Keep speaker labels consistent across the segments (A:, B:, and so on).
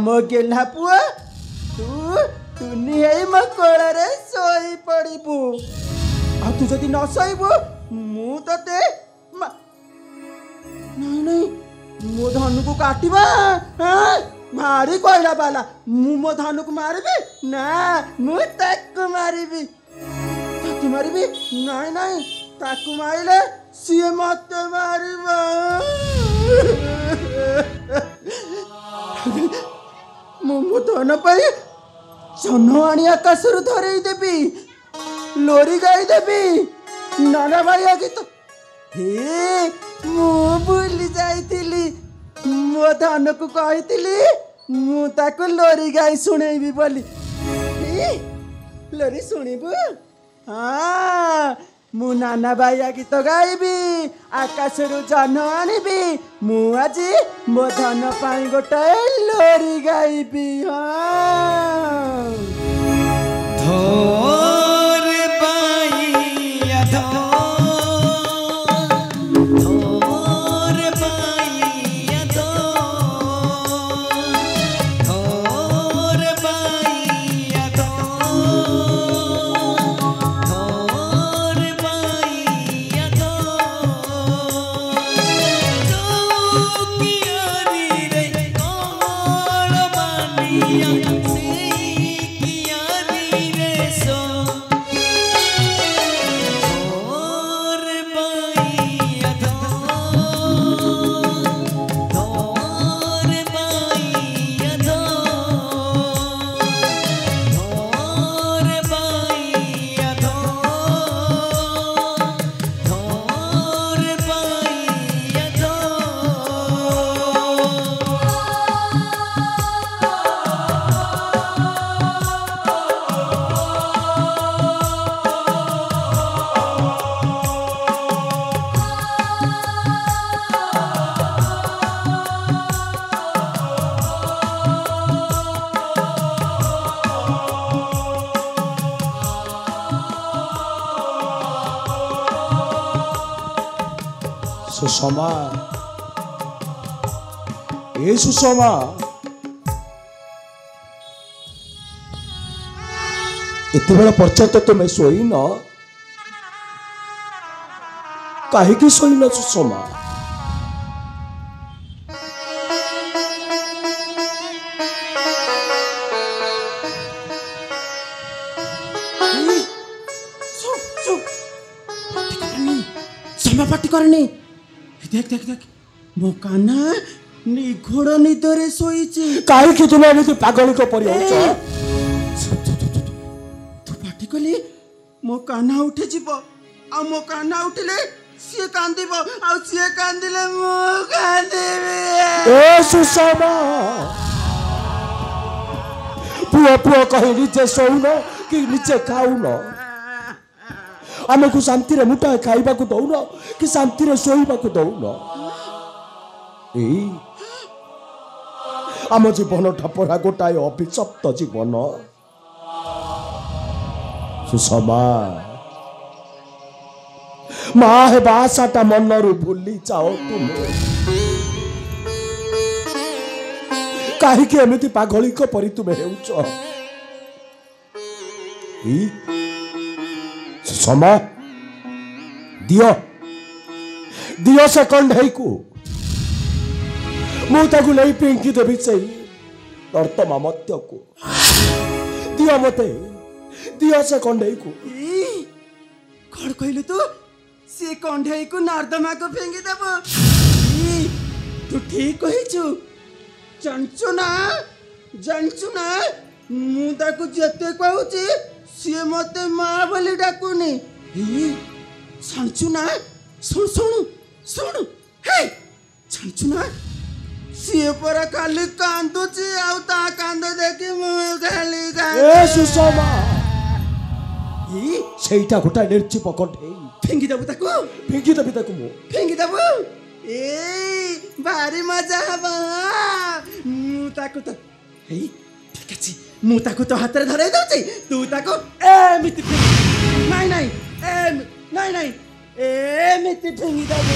A: मो गेला पुआ तू तू नहीं मो कोଳରେ सोई पड़िबू आ तू जदी न सोईबू मु तते नहीं नहीं मो धनु को काटिबा मारी कोइला बाला मु मो धनु को मारिबी ना मु ताकू मारिबी नहीं नहीं ताकू मारिले सिए मते मारिबा मो धन पाई जन आनी आकाश धरई देवी लोरी गाई देवी नाना भाई आगे तो हे मु भूली जाइतिली मो धन को कहितिली मु ताको लोरी गाई सुनेबी बोली लोरी सुनिबू हाँ मु नाना भाई आगे तो गाइबी आकाश जन आनिबी मु आज मो धन पाई गोटाए लोरी गाइबी हाँ
B: धोर पाइया धोर पाइया धोर पाइया
C: सुषमा ए सुषमा इतने बड़ा पर्यंत तुम्हें शोन कहीं शोन सुषमा
A: पार्टी करनी देख देख देख मो कान्हा निघोड़ निदरे सोईची
C: कहीं तुम्हें एमती पागल को परि
A: तू पार्टी कली मो कान्हा उठे जीव आ मो कान्हा उठिले सी कांदिबो आ सी कांदिले मो कांदिबे
C: ए सुषमा पुआ पुआ कहीं निजे सोउन कि निजे खाउन आमको शांति रे मुठा खाइबा को दउन कि शांति रे सोइबा को दउन आम जीवन ठपरा गोटाए अभिशप्त जीवन सुषमा माँ हे आशाटा मनरू भूली जाओ तुम कहीं एमती पागली परी तुम हो सुषमा दियो दियो से कंढई को मुझे नहीं पिंकी देवी से नर्तमा मत्य को दियो मते दियो से कंढई को
A: कौन कहलु तू सी कंढे को नर्दमा को फेंगी देव तू ठीक कहीचु जानचु ना मुझे जेते कहूची सी मत माँ बोली डाकुनी जानचु ना सुन सुन सुन हे जानचु ना सी पर खाली कांदुची आउ ता कांद देखी मु खाली
C: ए सुषमा ସେଇଟା ଗୋଟା ନିର୍ଜୀବ କଣ୍ଢେଇ
A: ଫିଙ୍ଗି ଦେବୁ ତାକୁ
C: ଫିଙ୍ଗି ଦେବି ତାକୁ ମୁଁ
A: ଫିଙ୍ଗି ଦେବୁ ଭାରି ମଜା ହବ ମୁଁ ତାକୁ ତ ଠିକ ଅଛି ମୁଁ ତାକୁ ତ ହାତରେ ଧରେଇ ଦଉଛି ତୁ ତାକୁ ଏମିତି ନାଇଁ ନାଇଁ ନାଇଁ ନାଇଁ ଏମିତି ଫିଙ୍ଗି ଦେବୁ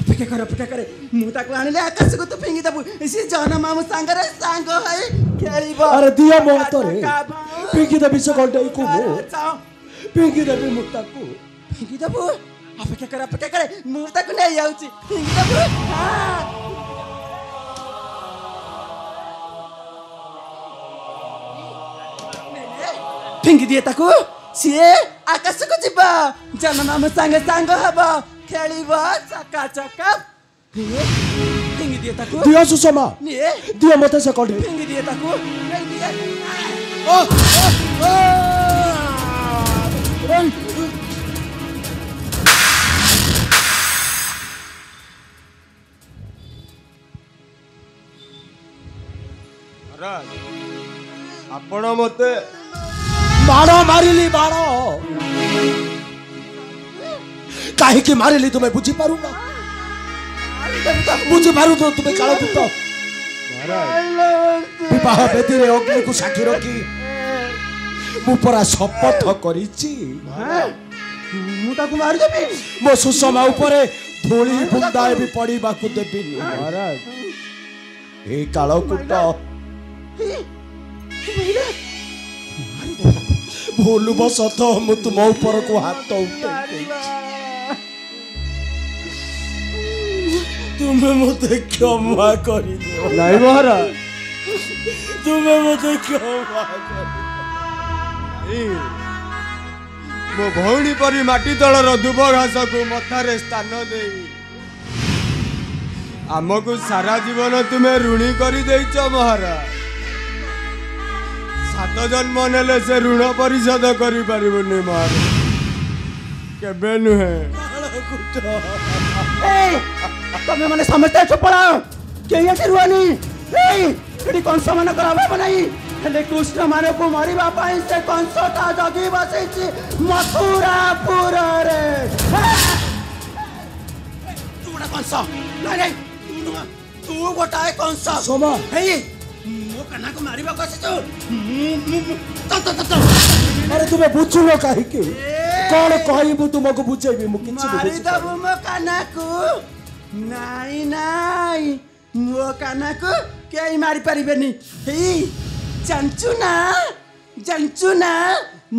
A: ଅପେକ୍ଷା କରେ ମୁଁ ତାକୁ ଆଣିଲେ ଆକାଶକୁ ତୁ ଫିଙ୍ଗି ଦେବୁ ସେ ଜନ ମାମୁଁ ସାଙ୍ଗରେ ସାଙ୍ଗ ହୋଇ ଖେଳିବ
C: ଆରେ ଦିଅ ମୋ ହାତରେ ଫିଙ୍ଗି ଦେବି ସେ କଣ୍ଢେଇକୁ ମୁଁ ଫିଙ୍ଗି ଦେବି ମୁଁ ତାକୁ
A: ଫିଙ୍ଗି ଦେବୁ ଅପେକ୍ଷା କରେ ମୁଁ ତାକୁ ନେଇ ଯାଉଛି ଫିଙ୍ଗି ଦେବୁ ଫିଙ୍ଗି ଦିଏ ତାକୁ ସିଏ ଆକାଶକୁ ଯିବ ଜନ ମାମୁଁ ସାଙ୍ଗେ ସାଙ୍ଗ ହବ ଖେଳିବ ଚକା ଫିଙ୍ଗି ଦିଏ ତାକୁ
C: ଦିଅ ସୁଷମା
A: ନିଏ
C: ଦିଅ ମତେ ସେ କଣ୍ଢେଇ
A: ଫିଙ୍ଗି ଦିଏ ତାକୁ
C: ଆପଣ ମତେ ବାଣ ମାରିଲି ବାଣ କାହିଁକି ମାରିଲି ତୁମେ ବୁଝିପାରୁନ ତୁମେ କାଳକୂଟ ବିବାହ ବେଦୀରେ ଅଗ୍ନିକୁ ସାକ୍ଷୀ ରଖି ମୁଁ ପରା ଶପଥ କରିଛି
A: ମୁଁ ତାକୁ ମାରିଦେବି
C: ମୋ ସୁଷମା ଉପରେ ଧୂଳି ବୁନ୍ଦାଏ ବି ପଡ଼ିବାକୁ ଦେବିନି ଏ କାଳକୂଟ ଭୁଲ ବଶତଃ ମୁଁ ତୁମ ଉପରକୁ ହାତ ଉଠେଇ ତୁମେ ମତେ କ୍ଷମା କରିଦିଅ
D: ନାଇଁ ମହାରାଜ
C: ତୁମେ ମତେ କ୍ଷମା କରିଦିଅ
D: ମୋ ଭଉଣୀ ପରି ମାଟି ତଳର ଦୁବ ଘାସକୁ ମଥାରେ ସ୍ଥାନ ଦେଇ ଆମକୁ ସାରା ଜୀବନ ତୁମେ ଋଣୀ କରିଦେଇଛ ମହାରାଜ 7 ଜନ୍ମ ନେଲେ ସେ ଋଣ ପରିଶୋଧ କରିପାରିବୁନି ମହାରାଜ କେବେ ନୁହେଁ
A: ତମେ ମାନେ ସମସ୍ତେ ଏଠୁ ପଳାଅ କେହି ଏଠି ରୁହନି ଏଠି କଂସ ମାନଙ୍କର ଅଭାବ ନାହିଁ ହେଲେ କୃଷ୍ଣ ମାନଙ୍କୁ ମରିବା ପାଇଁ ସେ କଂସଟା ଜଗି ବସିଛି ମଥୁରାପୁରରେ ତୁ ଗୋଟେ କଂସ ନାଇଁ ତୁ ଗୋଟାଏ କଂସ
C: ସମା
A: ହେଇ ମୋ କାହ୍ନାକୁ ମାରିବାକୁ ଆସିଛୁ
C: ଆରେ ତୁମେ ବୁଝୁନ କାହିଁକି କଣ କହିବୁ ତୁମକୁ ବୁଝେଇବି ମୁଁ କିଛି
A: ମାରିଦବୁ ମୋ କାହ୍ନାକୁ ନାଇଁ ନାଇଁ ମୋ କାହ୍ନାକୁ କେହି ମାରି ପାରିବେନି ହେଇ ଜାଣିଛୁ ନା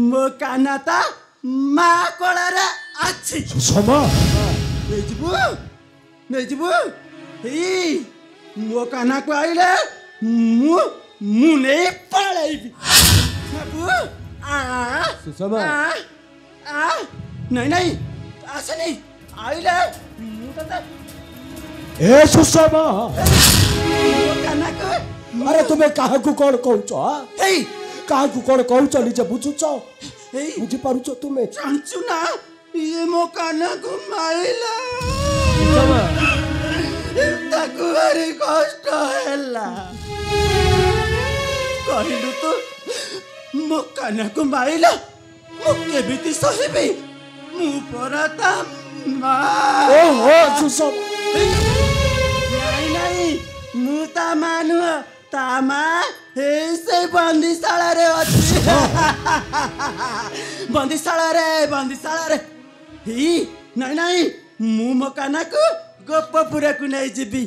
A: ମୋ କାହ୍ନା ତା ମା କୋଳରେ ଅଛି
C: ସମା
A: ନେଇଯିବୁ ହେଇ ମୋ କାହ୍ନାକୁ ଆଇଲେ ମୁଁ ନେଇ ପଳେଇବି
D: ସୁଷମା
A: ନାଇଁ ଆସେନି ଆଇଲେ ମୁଁ ତତେ
C: ଏ ସୁଷମା
A: କାହ୍ନାକୁ
C: ଆରେ ତୁମେ କାହାକୁ କଣ କହୁଛ
A: ହେଇ
C: କାହାକୁ କଣ କହୁଛ ନିଜେ ବୁଝୁଛ
A: ହେଇ
C: ବୁଝିପାରୁଛ ତୁମେ
A: ଜାଣିଛୁ ନା ଇଏ ମୋ କାହ୍ନାକୁ ମାରିଲା ତାକୁ ଭାରି କଷ୍ଟ ହେଲା କହିଲୁ ତୁ ମୋ କାହ୍ନାକୁ ମାରିଲା ମୁଁ କେମିତି ସହିବି ମୁଁ ପରା ତା ମା
C: ଓହୋ ସୁଷମା
A: ନାଇଁ ମୁଁ ତା ମା ନୁହଁ ତା ମା ହେଇ ସେଇ ବନ୍ଦିଶାଳାରେ ଅଛି ବନ୍ଦିଶାଳାରେ ହେଇ ନାଇଁ ମୁଁ ମୋ କାହ୍ନାକୁ ଗୋପପୁରକୁ ନେଇଯିବି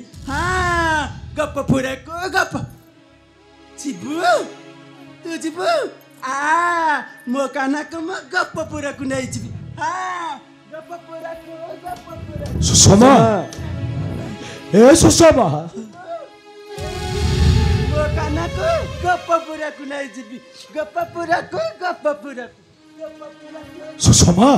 A: ଗୋପପୁରକୁ ଯିବୁ ତୁ ଯିବୁ ମୋ କାହ୍ନାକୁ ମୁଁ ଗୋପପୁରକୁ ନେଇଯିବି
C: ସୁଷମା ଏ ସୁଷମା
A: ମୋ କାହ୍ନାକୁ ଗୋପପୁରକୁ ନେଇଯିବି ଗୋପପୁରକୁ
C: ସୁଷମା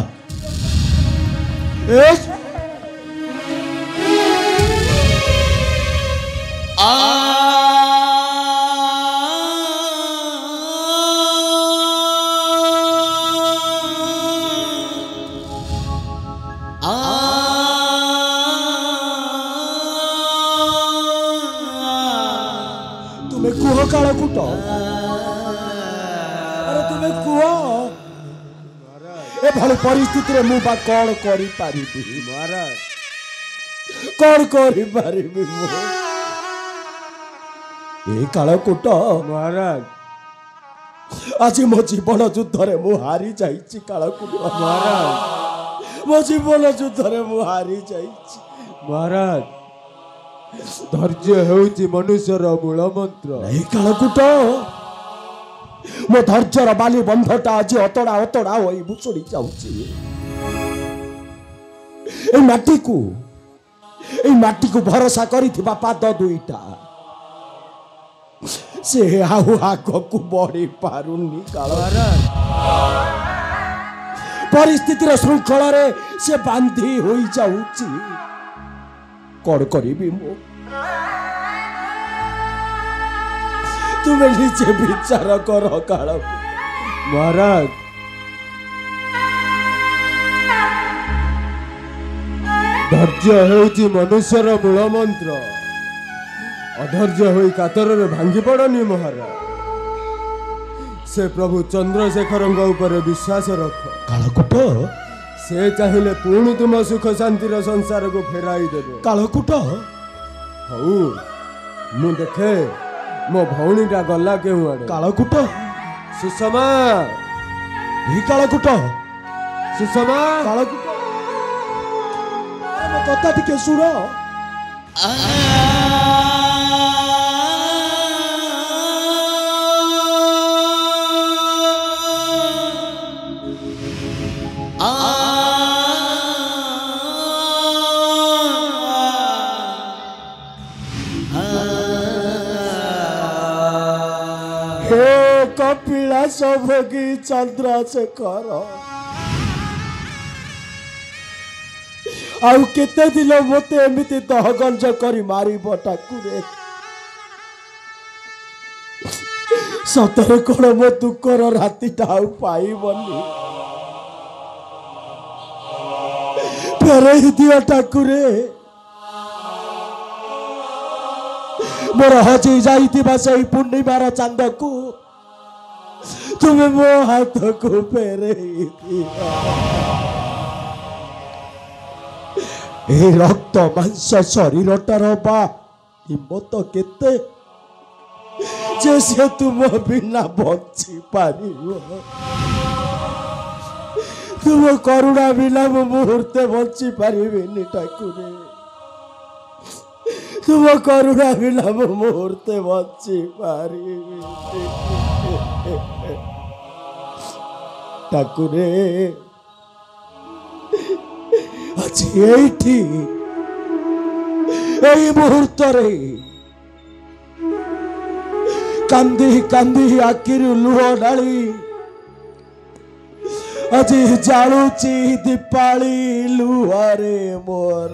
C: তুমি কুহ কাଳକୁଟ আরে তুমি কুহ এভাবে পরিস্থিতিরে মু বা কଣ କରିପାରିବି
D: মহারাজ
C: କଣ କରିପାରିବି ମୁଁ ଏ କାଳକୁଟ
D: মহারাজ
C: ଆଜି ମୋ ଜୀବନ ଯୁଦ୍ଧରେ ମୁଁ ହାରି ଯାଇଛି କାଳକୁଟ
D: মহারাজ
C: ମୋ ଜୀବନ ଯୁଦ୍ଧରେ ମୁଁ ହାରି ଯାଇଛି
D: মহারাজ ଧୈର୍ଯ୍ୟ ହେଉଛି ମନୁଷ୍ୟର ମୂଳ ମନ୍ତ୍ର।
C: ଏ କାଳକୁଟ ମୋ ଧୈର୍ଯ୍ୟର ବାଲି ବନ୍ଧଟା ଆଜି ଅତଡ଼ା ଅତଡ଼ା ହୋଇ ଭୁଷୁଡ଼ି ଯାଉଛି এই ମାଟିକୁ ଭରସା କରିଥିବା ପାଦ ଦୁଇଟା ସେ ଆଉ ଆଗକୁ ବଢି ପାରୁନି ପରିସ୍ଥିତିର ଶୃଙ୍ଖଳରେ ସେ ବାନ୍ଧି ହୋଇଯାଉଛି କଣ କରିବି ମୁଁ ତୁମେ ନିଜେ ବିଚାର କର କାଳ
D: ମହାରାଜ ଧୈର୍ଯ୍ୟ ହେଉଛି ମନୁଷ୍ୟର ମୂଳ ମନ୍ତ୍ର। ଅଧୈର୍ଯ୍ୟ ହୋଇ କାତରରେ ଭାଙ୍ଗି ପଡ଼ନି ମହାରାଜ। ସେ ପ୍ରଭୁ ଚନ୍ଦ୍ରଶେଖରଙ୍କ ଉପରେ ବିଶ୍ୱାସ ରଖ
C: କାଳକୁଟ
D: ସେ ଚାହିଁଲେ ପୁଣି ତୁମ ସୁଖ ଶାନ୍ତିର ସଂସାରକୁ ଫେରାଇ ଦେବେ
C: କାଳକୁଟ
D: ହଉ ମୁଁ ଦେଖେ ମୋ ଭଉଣୀଟା ଗଲା କେଉଁ ଆଡ଼େ
C: କାଳକୁଟ
D: ସୁଷମା
C: এই କାଳକୁଟ
D: ସୁଷମା
C: କାଳକୁଟ ମୋ କଥା ଟିକେ ଶୁଣ हे कपिलास भोगी चंद्रशेखर आउ केते दिन मते एमिति दहगंज करी मारिब ठाकुरे सतरे कोण मो दुखर रातिटा आउ पाइबनी फेरई दियो ठाकुरे मोर हजी जाइथिबा सेई पूर्णिमार चांद को तुम्हें मो हाथ को फेरई दियो ए रक्त मांस शरीरटार बा हिम्मत केते जे से तुम बिना बची पारिबो तुम करुणा बिना मुहूर्ते बची पारिबिनी ठाकुरे तुम करुणा बिना मुहूर्ते बची पारिबिनी ठाकुरे আজি এইটি এই মুহূর্তরে কান্দি কান্দি আখির লুহ ঢালি আজি জালুচি দীপালি লুহারে মোর